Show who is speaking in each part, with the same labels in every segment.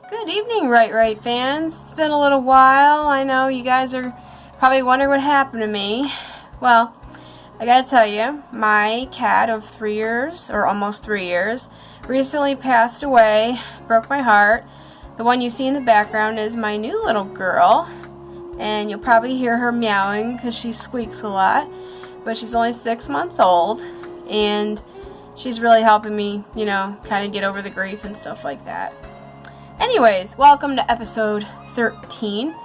Speaker 1: Good evening, Right fans. It's been a little while. I know you guys are probably wondering what happened to me. Well, I gotta tell you, my cat of 3 years, or almost 3 years, recently passed away. Broke my heart. The one you see in the background is my new little girl, and you'll probably hear her meowing because she squeaks a lot. But she's only 6 months old, and she's really helping me, kind of get over the grief and stuff like that. Anyways, welcome to episode 13.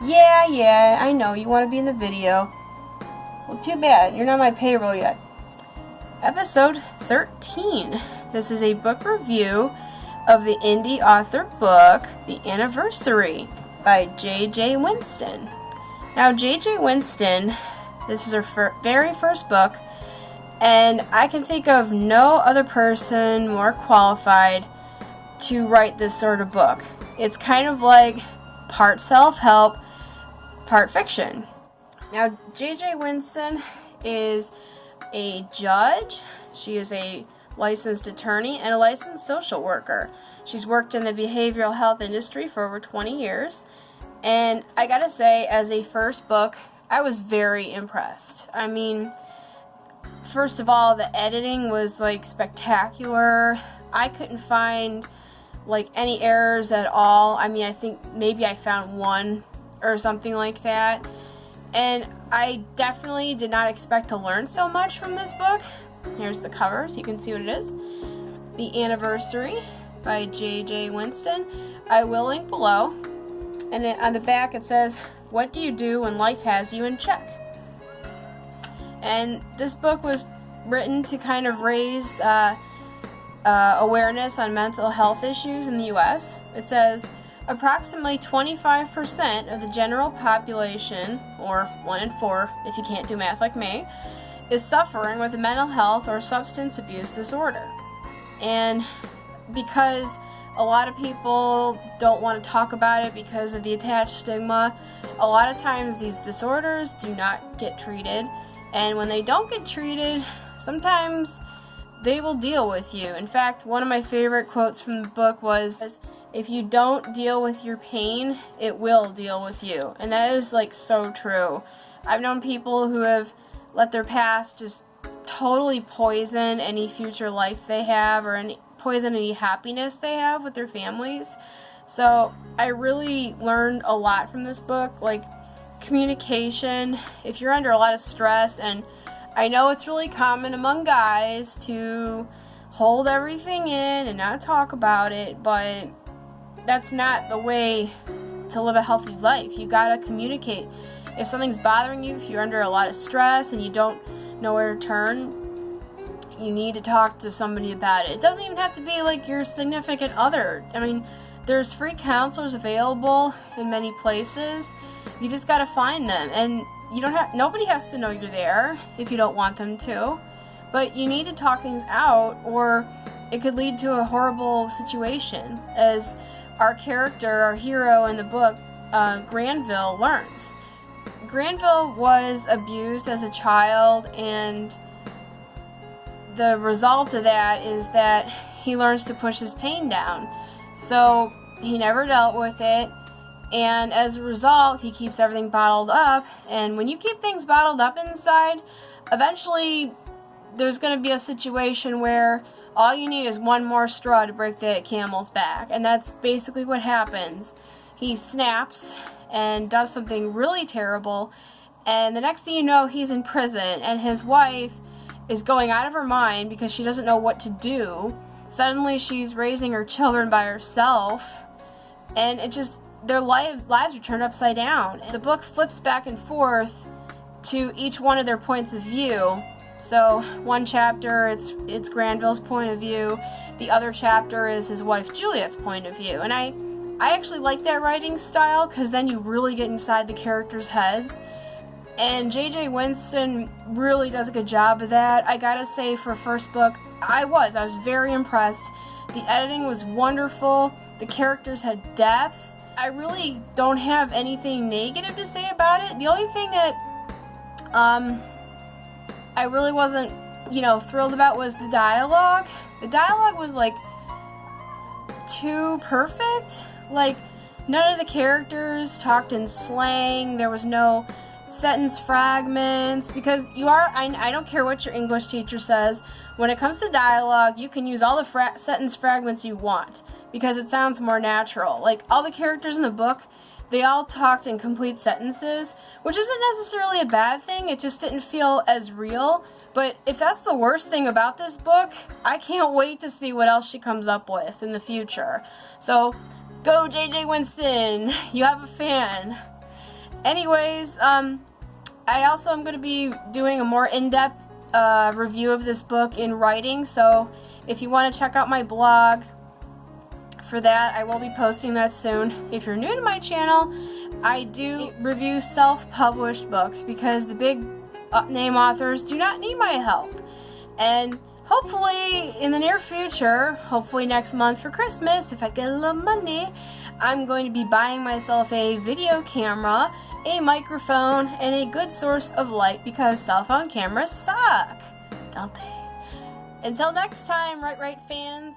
Speaker 1: Yeah, I know, you want to be in the video. Well, too bad, you're not on my payroll yet. Episode 13. This is a book review of the indie author book, The Anniversary, by JJ Winston. Now, JJ Winston, this is her very first book, and I can think of no other person more qualified to write this sort of book. It's kind of like part self-help, part fiction. Now, JJ Winston is a judge. She is a licensed attorney and a licensed social worker. She's worked in the behavioral health industry for over 20 years. And I gotta say, as a first book, I was very impressed. I mean, first of all, the editing was spectacular. I couldn't find any errors at all. I mean, I think maybe I found one or something like that. And I definitely did not expect to learn so much from this book. Here's the cover so you can see what it is. The Anniversary by JJ Winston. I will link below. And on the back it says, "What do you do when life has you in check?" And this book was written to kind of raise awareness on mental health issues in the U.S. It says, approximately 25% of the general population, or 1 in 4 if you can't do math like me, is suffering with a mental health or substance abuse disorder. And because a lot of people don't want to talk about it because of the attached stigma, a lot of times these disorders do not get treated. And when they don't get treated, sometimes they will deal with you. In fact, one of my favorite quotes from the book was, "If you don't deal with your pain, it will deal with you." And that is so true. I've known people who have let their past just totally poison any future life they have, or poison any happiness they have with their families. So I really learned a lot from this book, communication. If you're under a lot of stress, and I know it's really common among guys to hold everything in and not talk about it, but that's not the way to live a healthy life. You gotta communicate. If something's bothering you, if you're under a lot of stress and you don't know where to turn, you need to talk to somebody about it. It doesn't even have to be your significant other. I mean, there's free counselors available in many places. You just gotta find them, and nobody has to know you're there if you don't want them to, but you need to talk things out, or it could lead to a horrible situation, as our hero in the book, Granville, learns. Granville was abused as a child, and the result of that is that he learns to push his pain down. So he never dealt with it, and as a result, he keeps everything bottled up. And when you keep things bottled up inside, eventually there's going to be a situation where all you need is one more straw to break the camel's back. And that's basically what happens. He snaps and does something really terrible, and the next thing you know, he's in prison, and his wife is going out of her mind because she doesn't know what to do. Suddenly she's raising her children by herself, and their lives are turned upside down. The book flips back and forth to each one of their points of view. So one chapter, it's Granville's point of view. The other chapter is his wife Juliet's point of view. And I actually like that writing style, because then you really get inside the characters' heads. And JJ Winston really does a good job of that. I gotta say, for a first book, I was very impressed. The editing was wonderful. The characters had depth. I really don't have anything negative to say about it. The only thing that I really wasn't, thrilled about was the dialogue. The dialogue was too perfect. Like, none of the characters talked in slang. There was no sentence fragments, because I don't care what your English teacher says, when it comes to dialogue, you can use all the sentence fragments you want, because it sounds more natural. Like, all the characters in the book, they all talked in complete sentences, which isn't necessarily a bad thing, it just didn't feel as real. But if that's the worst thing about this book, I can't wait to see what else she comes up with in the future. So, go JJ Winston, you have a fan. Anyways, I also am going to be doing a more in-depth review of this book in writing, so if you want to check out my blog for that, I will be posting that soon. If you're new to my channel, I do review self-published books because the big name authors do not need my help. And hopefully in the near future, hopefully next month for Christmas, if I get a little money, I'm going to be buying myself a video camera, a microphone, and a good source of light, because cell phone cameras suck, don't they? Until next time, right fans.